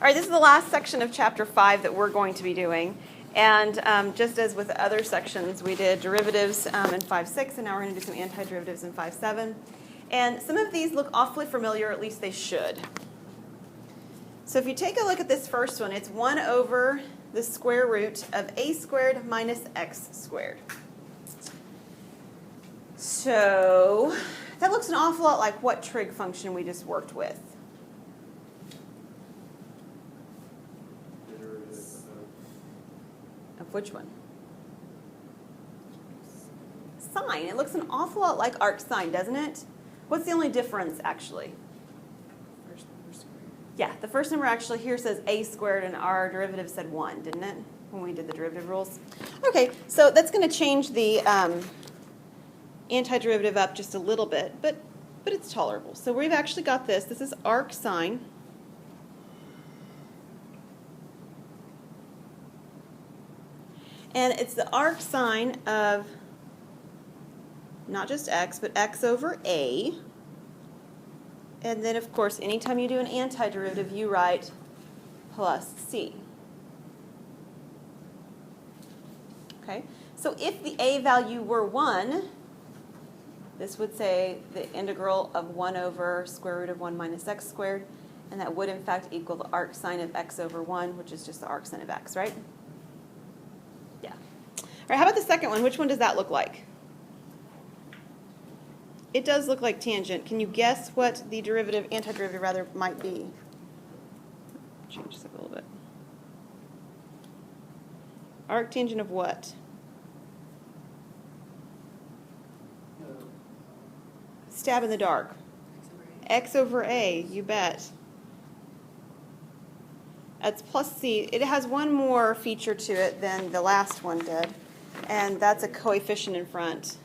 right, this is the last section of Chapter 5 that we're going to be doing. And just as with other sections, we did derivatives in 5.6, and now we're going to do some antiderivatives in 5.7. And some of these look awfully familiar, or at least they should. So if you take a look at this first one, it's 1 over the square root of a squared minus x squared. So that looks an awful lot like what trig function we just worked with. Of which one? Sine. It looks an awful lot like arc sine, doesn't it? What's the only difference, actually? Yeah, the first number actually here says a squared, and our derivative said 1, didn't it, when we did the derivative rules? Okay, so that's going to change the antiderivative up just a little bit, but it's tolerable. So we've actually got this. This is arc sine. And it's the arc sine of not just x, but x over a. And then, of course, anytime you do an antiderivative, you write plus c. Okay? So if the a value were 1, this would say the integral of 1 over square root of 1 minus x squared, and that would, in fact, equal the arc sine of x over 1, which is just the arc sine of x, right? Yeah. All right, how about the second one? Which one does that look like? It does look like tangent. Can you guess what the derivative, antiderivative rather, might be? Change this up a little bit. Arctangent of what? Stab in the dark. X over A, you bet. That's plus C. It has one more feature to it than the last one did, and that's a coefficient in front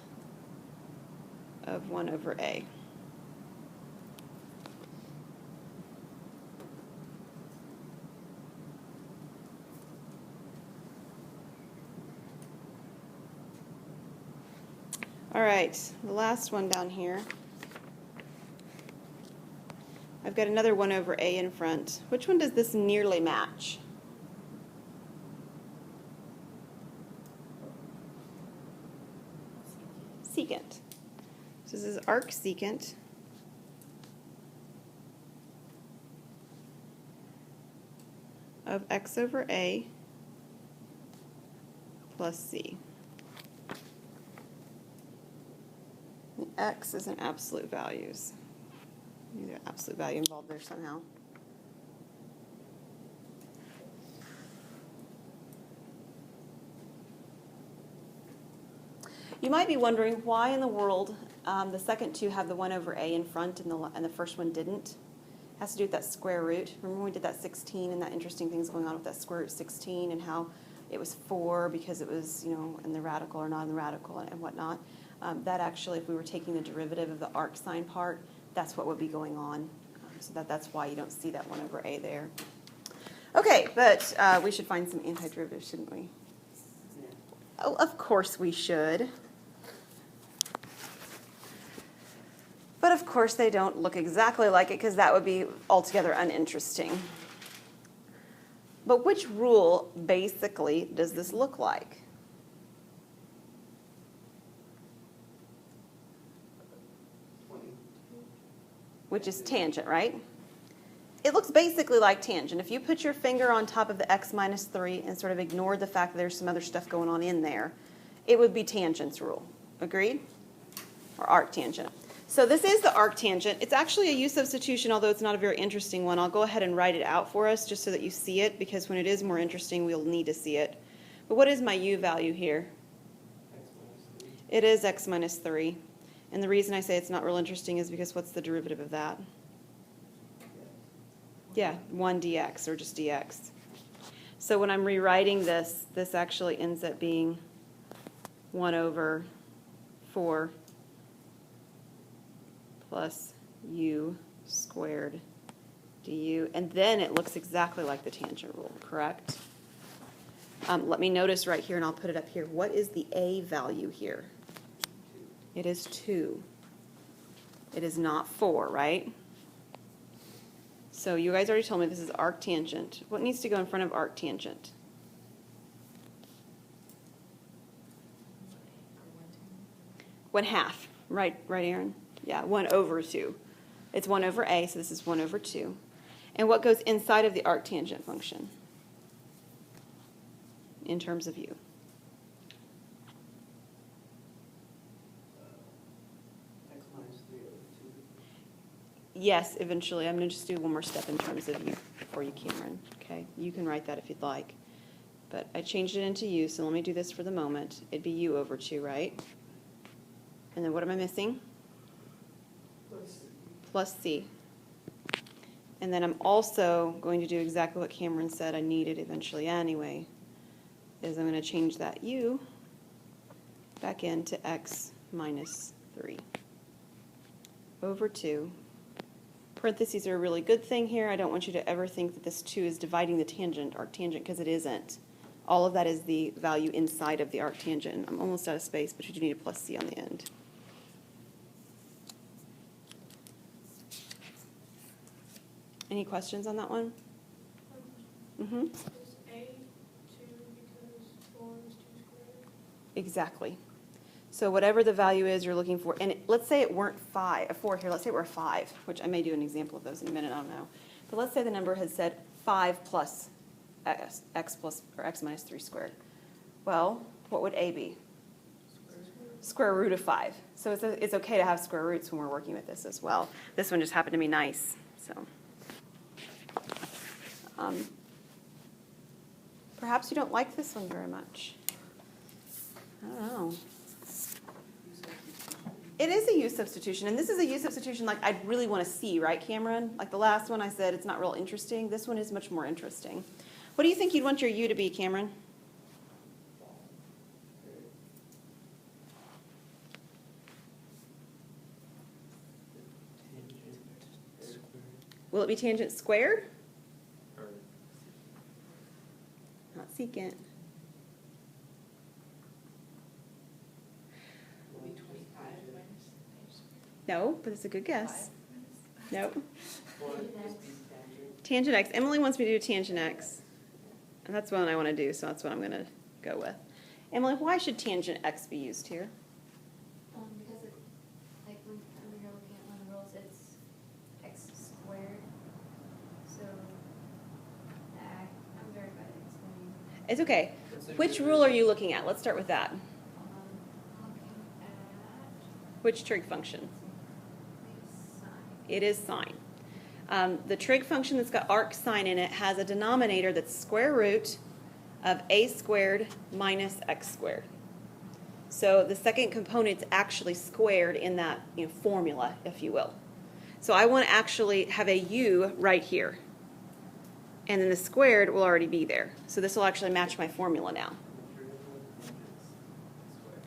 of 1 over A. All right, the last one down here. I've got another 1 over A in front. Which one does this nearly match? Secant. So this is arcsecant of x over A plus C. The x is in absolute values. There's an absolute value involved there somehow. You might be wondering why in the world the second two have the 1 over A in front and the first one didn't. It has to do with that square root. Remember when we did that 16 and that interesting things going on with that square root 16 and how it was 4 because it was, in the radical or not in the radical and whatnot. That actually, if we were taking the derivative of the arc sine part, that's what would be going on. So that's why you don't see that 1 over A there. Okay, but we should find some antiderivatives, shouldn't we? Oh, of course we should. But of course they don't look exactly like it because that would be altogether uninteresting. But which rule basically does this look like? Which is tangent, right? It looks basically like tangent. If you put your finger on top of the x minus 3 and sort of ignored the fact that there's some other stuff going on in there, it would be tangent's rule. Agreed? Or arctangent. So this is the arctangent. It's actually a u substitution, although it's not a very interesting one. I'll go ahead and write it out for us just so that you see it, because when it is more interesting, we'll need to see it. But what is my u value here? It is x minus 3. And the reason I say it's not real interesting is because what's the derivative of that? Yeah, 1 dx, or just dx. So when I'm rewriting this, this actually ends up being 1 over 4 plus u squared du. And then it looks exactly like the tangent rule, correct? Let me notice right here, and I'll put it up here. What is the a value here? It is 2. It is not 4, right? So you guys already told me this is arctangent. What needs to go in front of arctangent? 1/2. Right, Aaron? Yeah, 1/2. It's 1 over a, so this is 1/2. And what goes inside of the arctangent function in terms of u? X minus 3/2. Yes, eventually. I'm going to just do one more step in terms of u for you, Cameron. Okay, you can write that if you'd like. But I changed it into u, so let me do this for the moment. It'd be u/2, right? And then what am I missing? Plus c. And then I'm also going to do exactly what Cameron said I needed eventually anyway, is I'm going to change that u back into x minus 3 over 2. Parentheses are a really good thing here. I don't want you to ever think that this 2 is dividing the tangent, arctangent, because it isn't. All of that is the value inside of the arctangent. I'm almost out of space, but you do need a plus c on the end. Any questions on that one? Mm-hmm. Is A 2 because 4 is 2 squared? Exactly. So whatever the value is you're looking for, and let's say it weren't 4 here, let's say it were 5, which I may do an example of those in a minute, I don't know. But let's say the number had said 5 plus x plus, or x minus 3 squared. Well, what would a be? Square root of 5. So it's okay to have square roots when we're working with this as well. This one just happened to be nice, so. Perhaps you don't like this one very much. I don't know. It is a u substitution, and this is a u substitution like I'd really want to see, right, Cameron? Like the last one I said, it's not real interesting. This one is much more interesting. What do you think you'd want your u to be, Cameron? Will it be tangent squared? Not secant. Will be 25 minus. No, but it's a good guess. No. Well, Tangent x. Emily wants me to do tangent x. And that's one I want to do, so that's what I'm going to go with. Emily, why should tangent x be used here? Because it, like when you're looking at one of the rules, it's x squared. So, I'm very bad at explaining. It's okay. Which rule are you looking at? Let's start with that. Looking at Which trig function? sine. It is sine. The trig function that's got arc sine in it has a denominator that's square root of a squared minus x squared. So the second component's actually squared in that formula, if you will. So I want to actually have a u right here. And then the squared will already be there. So this will actually match my formula now.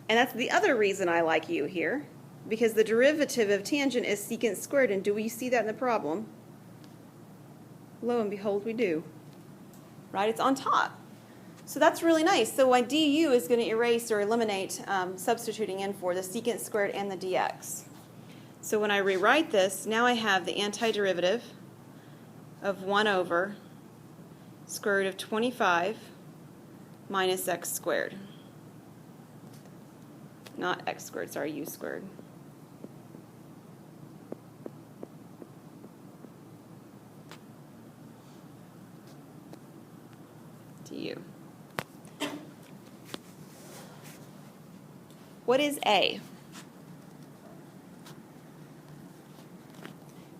And that's the other reason I like u here, because the derivative of tangent is secant squared. And do we see that in the problem? Lo and behold, we do. Right? It's on top. So that's really nice. So my du is going to erase or eliminate substituting in for the secant squared and the dx. So when I rewrite this, now I have the antiderivative of 1 over square root of 25 minus x squared. Not x squared, sorry, u squared. Du. What is a?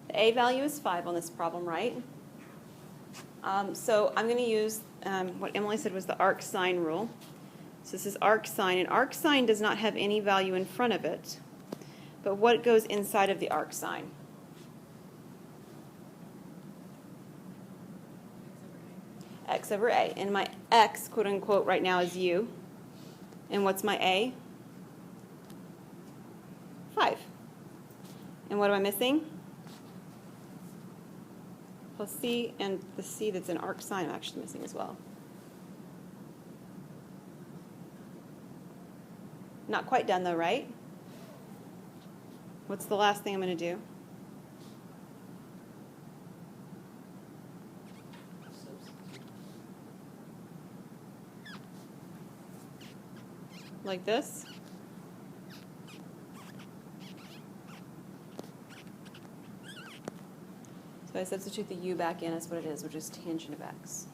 The a value is 5 on this problem, right? So I'm going to use what Emily said was the arc sine rule. So this is arc sine, and arc sine does not have any value in front of it. But what goes inside of the arc sine? X over a. And my x, quote unquote, right now is u. And what's my a? 5. And what am I missing? Plus c, and the c that's in arc sine I'm actually missing as well. Not quite done though, right? What's the last thing I'm going to do? like this. So I substitute the u back in as what it is, which is tangent of x.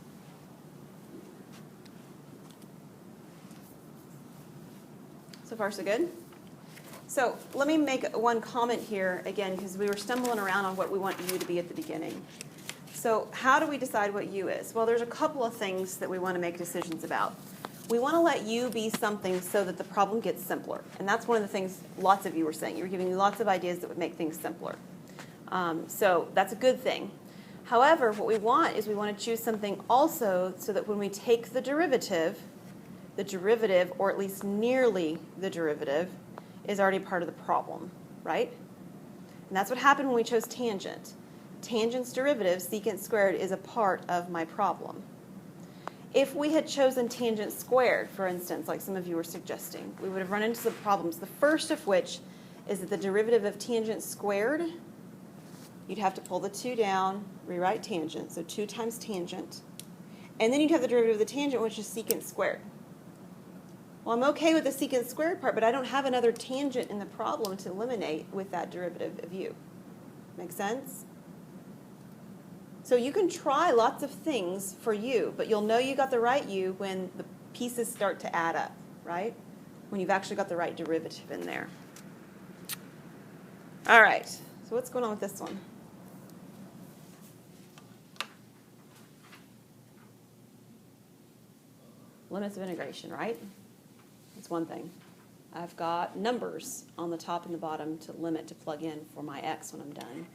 So far, so good? So let me make one comment here again, because we were stumbling around on what we want u to be at the beginning. So how do we decide what u is? Well, there's a couple of things that we want to make decisions about. We want to let u be something so that the problem gets simpler. And that's one of the things lots of you were saying. You were giving me lots of ideas that would make things simpler. So that's a good thing. However, what we want is we want to choose something also so that when we take the derivative, or at least nearly the derivative, is already part of the problem, right? And that's what happened when we chose tangent. Tangent's derivative, secant squared, is a part of my problem. If we had chosen tangent squared, for instance, like some of you were suggesting, we would have run into some problems. The first of which is that the derivative of tangent squared, you'd have to pull the 2 down, rewrite tangent, so 2 times tangent. And then you'd have the derivative of the tangent, which is secant squared. Well, I'm okay with the secant squared part, but I don't have another tangent in the problem to eliminate with that derivative of u. Make sense? So you can try lots of things for u, but you'll know you got the right u when the pieces start to add up, right? When you've actually got the right derivative in there. All right, so what's going on with this one? Limits of integration, right? That's one thing. I've got numbers on the top and the bottom to limit to plug in for my x when I'm done.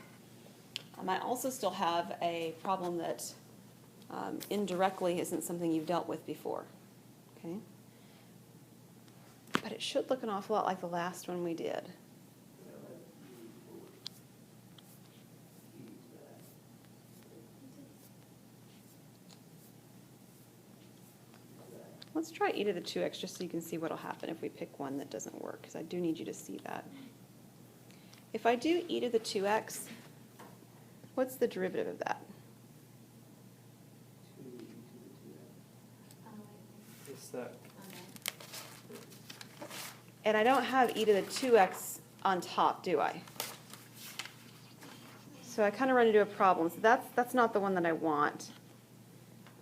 I might also still have a problem that indirectly isn't something you've dealt with before. Okay? But it should look an awful lot like the last one we did. Let's try e to the 2x just so you can see what will happen if we pick one that doesn't work, because I do need you to see that. If I do e to the 2x, what's the derivative of that? It's that. And I don't have e to the 2x on top, do I? So I kind of run into a problem. So that's not the one that I want.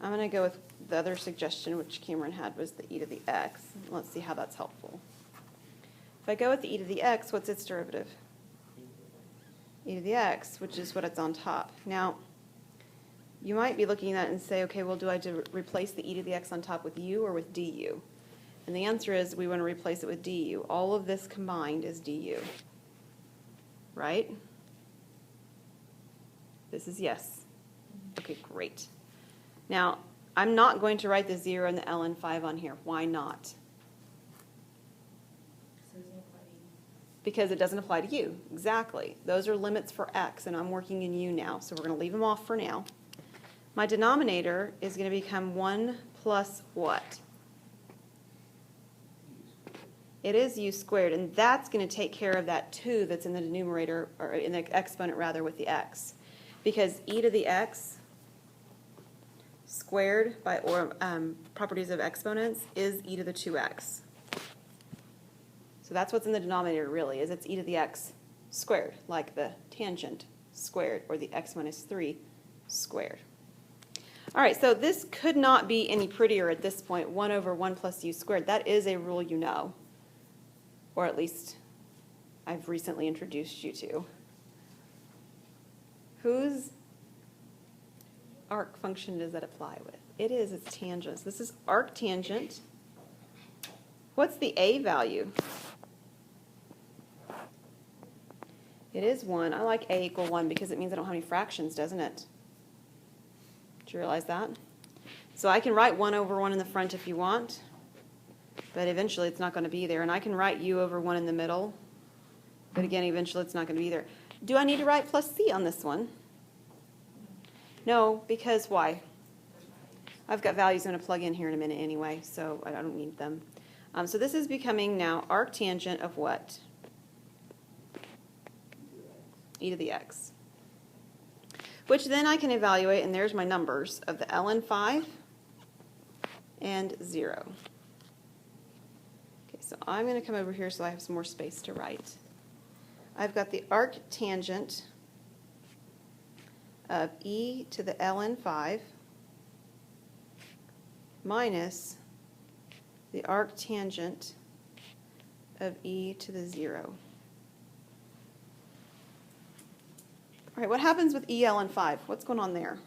I'm going to go with the other suggestion, which Cameron had, was the e to the x. Let's see how that's helpful. If I go with the e to the x, what's its derivative? E to the x, which is what it's on top. Now, you might be looking at it and say, okay, well, do I replace the e to the x on top with u or with du? And the answer is we want to replace it with du. All of this combined is du. Right? This is yes. Okay, great. Now, I'm not going to write the 0 and the ln 5 on here. Why not? Because it doesn't apply to u. Exactly. Those are limits for x, and I'm working in u now, so we're going to leave them off for now. My denominator is going to become 1 plus what? It is u squared, and that's going to take care of that 2 that's in the numerator, or in the exponent rather, with the x. Because e to the x squared by properties of exponents is e to the 2x. So that's what's in the denominator really, is it's e to the x squared, like the tangent squared, or the x minus 3 squared. All right, so this could not be any prettier at this point, 1 over 1 plus u squared. That is a rule you know, or at least I've recently introduced you to. Whose arc function does that apply with? It is, it's tangents. This is arctangent. What's the a value? It is 1. I like a equal 1 because it means I don't have any fractions, doesn't it? Did you realize that? So I can write 1 over 1 in the front if you want, but eventually it's not going to be there. And I can write u over 1 in the middle, but again, eventually it's not going to be there. Do I need to write plus c on this one? No, because why? I've got values I'm going to plug in here in a minute anyway, so I don't need them. So this is becoming now arctangent of what? E to the x. Which then I can evaluate, and there's my numbers of the ln 5 and 0. Okay, so So I'm going to come over here so I have some more space to write. I've got the arctangent of e to the ln 5 minus the arctangent of e to the 0. All right, what happens with e ln 5? What's going on there?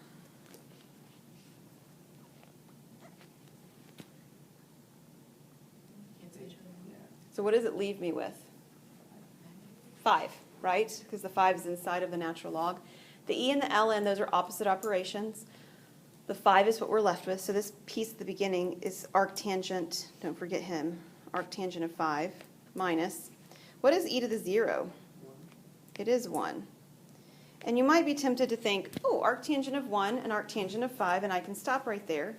So what does it leave me with? 5, right? Because the 5 is inside of the natural log. The e and the ln, those are opposite operations. The 5 is what we're left with. So this piece at the beginning is arctangent, don't forget him, arctangent of 5 minus. What is e to the 0? It is 1. And you might be tempted to think, oh, arctangent of 1 and arctangent of 5, and I can stop right there.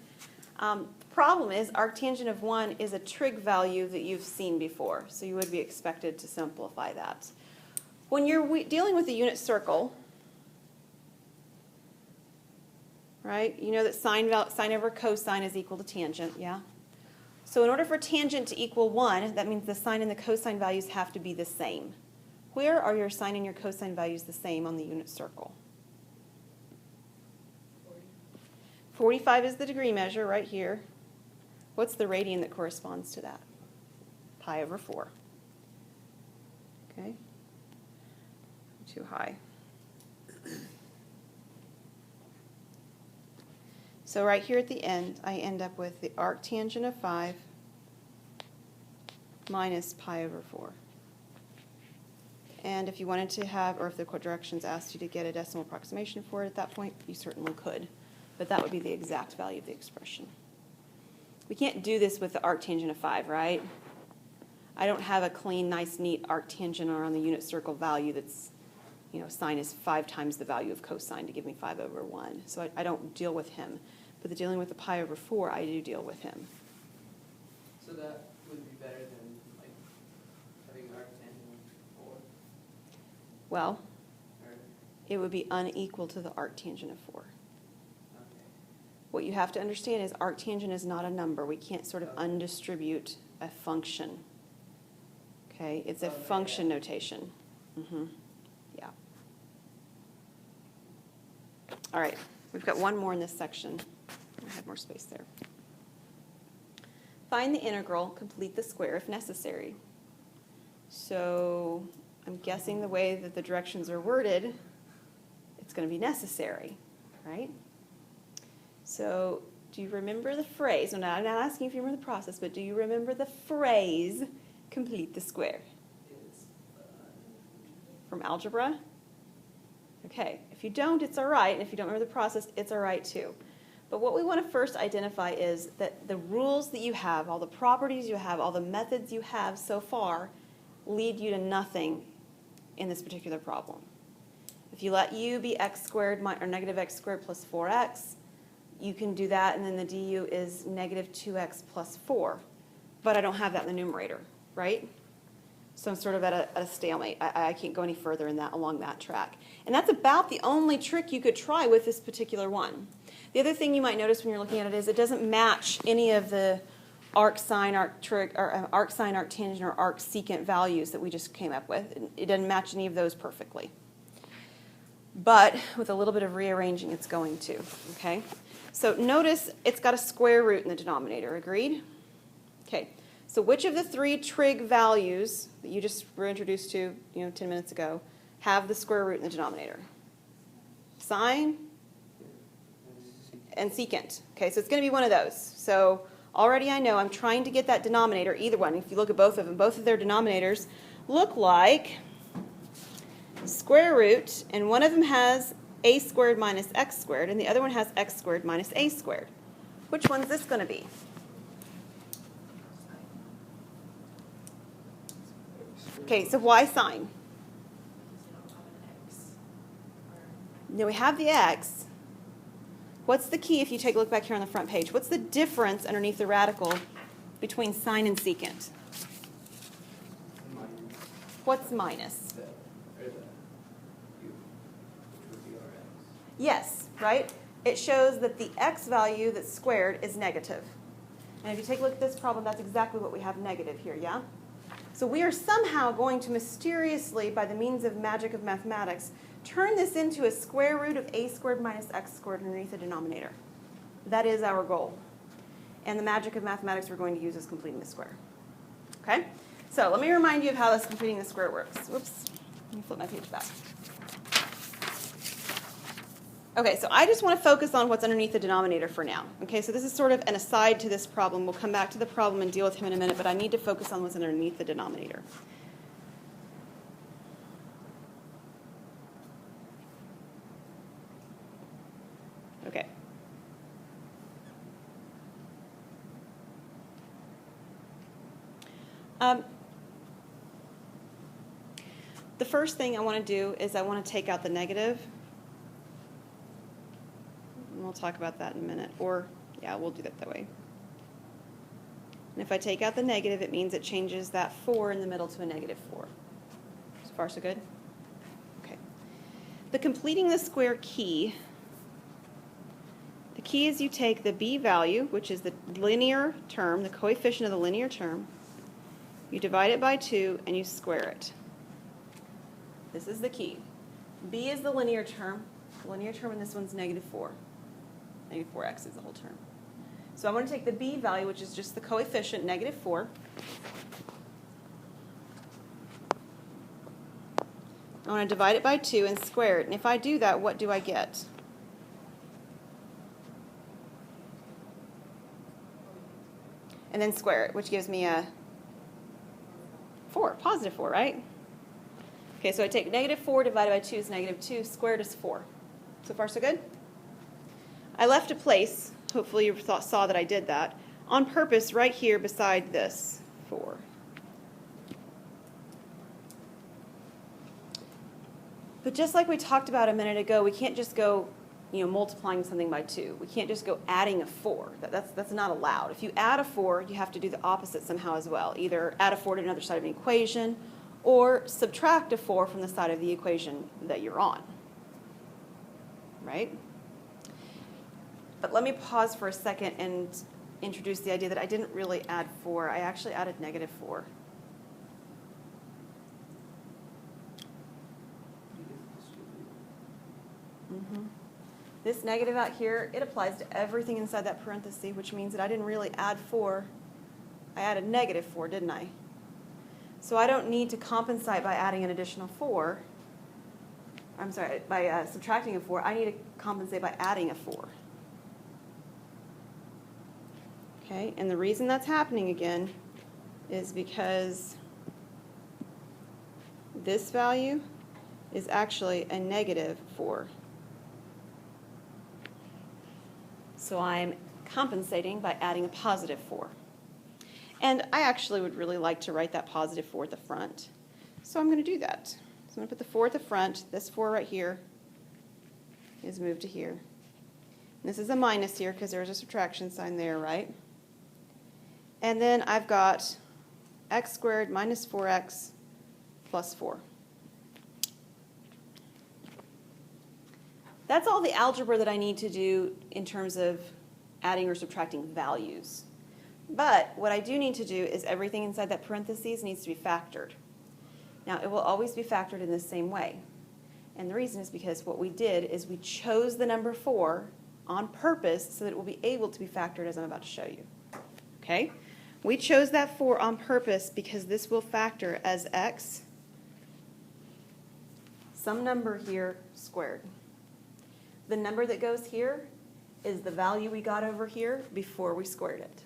The problem is arctangent of 1 is a trig value that you've seen before, so you would be expected to simplify that. When you're dealing with a unit circle, right, you know that sine over cosine is equal to tangent, yeah? So in order for tangent to equal 1, that means the sine and the cosine values have to be the same. Where are your sine and your cosine values the same on the unit circle? 45 is the degree measure right here. What's the radian that corresponds to that? Pi over 4. Okay? Too high. So right here at the end, I end up with the arctangent of 5 minus pi over 4. And if you wanted to have, or if the directions asked you to get a decimal approximation for it at that point, you certainly could. But that would be the exact value of the expression. We can't do this with the arctangent of 5, right? I don't have a clean, nice, neat arctangent around the unit circle value that's, you know, sine is 5 times the value of cosine to give me 5 over 1. So I don't deal with him. But the dealing with the pi over 4, I do deal with him. So that would be better than like having arctangent of 4? Well, Or, it would be unequal to the arctangent of 4. okay. What you have to understand is arctangent is not a number. We can't sort of undistribute a function. Okay, it's a Okay, function yeah. notation. Yeah. All right, we've got one more in this section. I have more space there. Find the integral, complete the square if necessary. So I'm guessing the way that the directions are worded, it's going to be necessary, right? So do you remember the phrase? I'm not asking if you remember the process, but do you remember the phrase, complete the square? It's, From algebra? Okay, if you don't, it's all right, and if you don't remember the process, it's all right too. But what we want to first identify is that the rules that you have, all the properties you have, all the methods you have so far lead you to nothing in this particular problem. If you let u be x squared or negative x squared plus 4x, you can do that, and then the du is negative 2x plus 4. But I don't have that in the numerator, right? So I'm sort of at a stalemate. I can't go any further in that along that track. And that's about the only trick you could try with this particular one. The other thing you might notice when you're looking at it is it doesn't match any of the arcsine, arctrig, or arcsine, arctangent, or arcsecant values that we just came up with. It doesn't match any of those perfectly. But with a little bit of rearranging, it's going to. Okay. So notice it's got a square root in the denominator. Agreed? Okay. So which of the 3 trig values that you just were introduced to, 10 minutes ago, have the square root in the denominator? Sine and secant. Okay, so it's going to be one of those. So already I know I'm trying to get that denominator, either one. If you look at both of them, both of their denominators look like square root, and one of them has a squared minus x squared, and the other one has x squared minus a squared. Which one's this going to be? Okay, so why sine? Now we have the x. What's the key if you take a look back here on the front page? What's the difference underneath the radical between sine and secant? minus What's minus? the, or the u, which would be our x. Yes, right? It shows that the x value that's squared is negative. And if you take a look at this problem, that's exactly what we have negative here, yeah? So we are somehow going to mysteriously, by the means of magic of mathematics, turn this into a square root of a squared minus x squared underneath the denominator. That is our goal. And the magic of mathematics we're going to use is completing the square. Okay? So let me remind you of how this completing the square works. Whoops. Let me flip my page back. Okay, so I just want to focus on what's underneath the denominator for now. Okay, so this is sort of an aside to this problem. We'll come back to the problem and deal with him in a minute, but I need to focus on what's underneath the denominator. Okay. The first thing I want to do is I want to take out the negative. And we'll talk about that in a minute. Or, yeah, we'll do that way. And if I take out the negative, it means it changes that 4 in the middle to a negative 4. So far, so good? Okay. The completing the square key, the key is you take the b value, which is the linear term, the coefficient of the linear term, you divide it by 2, and you square it. This is the key. B is the linear term. The linear term in this one's negative 4. Negative 4x is the whole term. So I'm going to take the b value, which is just the coefficient, negative 4. I want to divide it by 2 and square it. And if I do that, what do I get? And then square it, which gives me a 4, positive 4, right? Okay, so I take negative 4 divided by 2 is negative 2, squared is 4. So far, so good? I left a place, hopefully you saw that I did that, on purpose right here beside this 4. But just like we talked about a minute ago, we can't just go multiplying something by 2. We can't just go adding a 4. That's not allowed. If you add a 4, you have to do the opposite somehow as well. Either add a 4 to another side of an equation, or subtract a 4 from the side of the equation that you're on. Right? But let me pause for a second and introduce the idea that I didn't really add 4. I actually added negative 4. This negative out here, it applies to everything inside that parenthesis, which means that I didn't really add 4. I added negative 4, didn't I? So I don't need to compensate by adding an additional 4. I'm sorry, by subtracting a 4. I need to compensate by adding a 4. Okay, and the reason that's happening again is because this value is actually a negative 4. So I'm compensating by adding a positive 4. And I actually would really like to write that positive 4 at the front. So I'm going to do that. So I'm going to put the 4 at the front. This 4 right here is moved to here. And this is a minus here because there's a subtraction sign there, right? And then I've got x squared minus 4x plus 4. That's all the algebra that I need to do in terms of adding or subtracting values. But what I do need to do is everything inside that parentheses needs to be factored. Now, it will always be factored in the same way. And the reason is because what we did is we chose the number 4 on purpose so that it will be able to be factored as I'm about to show you. Okay? We chose that 4 on purpose because this will factor as x, some number here, squared. The number that goes here is the value we got over here before we squared it.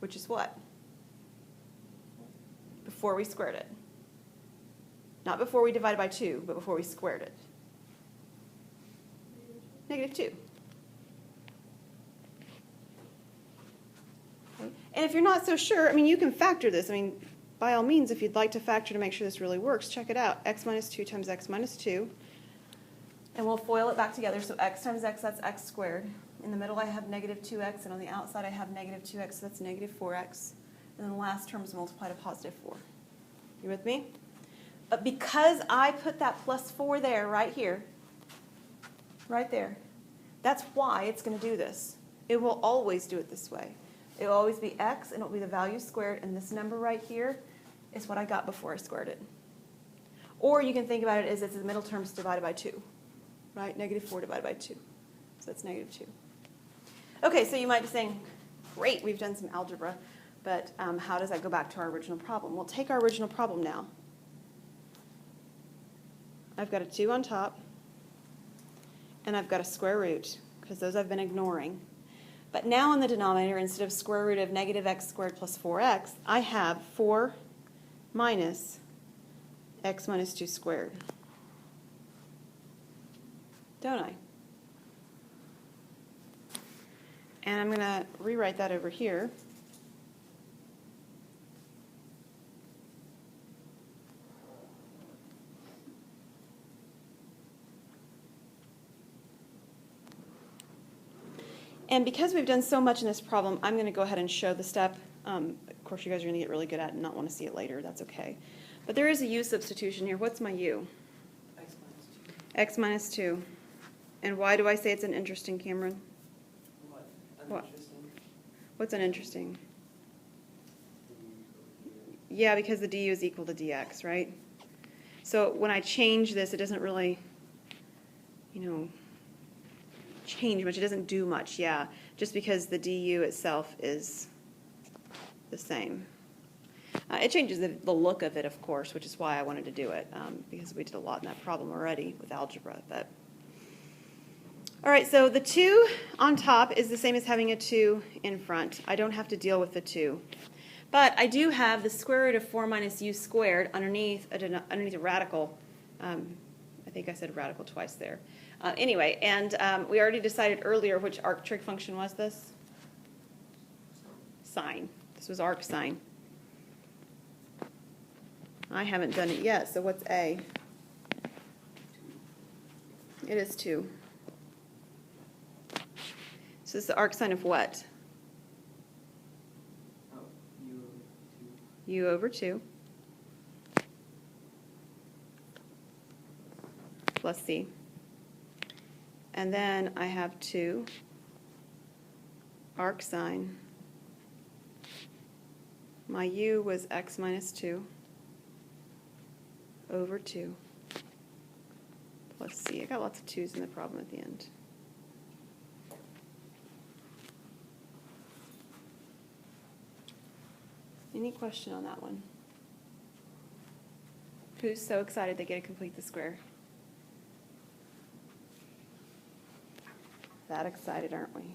Which is what? Before we squared it. Not before we divided by 2, but before we squared it. Negative 2. Okay. And if you're not so sure, you can factor this. By all means, if you'd like to factor to make sure this really works, check it out. X minus 2 times x minus 2. And we'll FOIL it back together. So x times x, that's x squared. In the middle, I have negative 2x. And on the outside, I have negative 2x. So that's negative 4x. And then the last term is multiplied to positive 4. You with me? But because I put that plus 4 there, right here, right there, that's why it's going to do this. It will always do it this way. It will always be x, and it will be the value squared, and this number right here is what I got before I squared it. Or you can think about it as it's the middle terms divided by 2, right? Negative 4 divided by 2. So that's negative 2. Okay, so you might be saying, great, we've done some algebra, but how does that go back to our original problem? Well, take our original problem now. I've got a 2 on top, and I've got a square root, because those I've been ignoring. But now in the denominator, instead of square root of negative x squared plus 4x, I have 4 minus x minus 2 squared. Don't I? And I'm going to rewrite that over here. And because we've done so much in this problem, I'm going to go ahead and show the step. Of course, you guys are going to get really good at it and not want to see it later. That's okay. But there is a u substitution here. What's my u? X minus 2. X minus 2. And why do I say it's an interesting, Cameron? What? What? Uninteresting? What's uninteresting? Yeah, because the du is equal to dx, right? So when I change this, it doesn't really, change much. It doesn't do much, yeah, just because the du itself is the same. It changes the look of it, of course, which is why I wanted to do it, because we did a lot in that problem already with algebra. But all right, so the 2 on top is the same as having a 2 in front. I don't have to deal with the 2. But I do have the square root of 4 minus u squared underneath a radical. I think I said radical twice there. Anyway, and we already decided earlier which arc trig function was this? Sine. This was arc sine. I haven't done it yet, so what's A? It is 2. So this is the arc sine of what? Oh, U over 2 plus C. And then I have 2 arc sine. My u was x minus 2 over 2 plus C. I got lots of 2's in the problem at the end. Any question on that one? Who's so excited they get to complete the square? That excited, aren't we?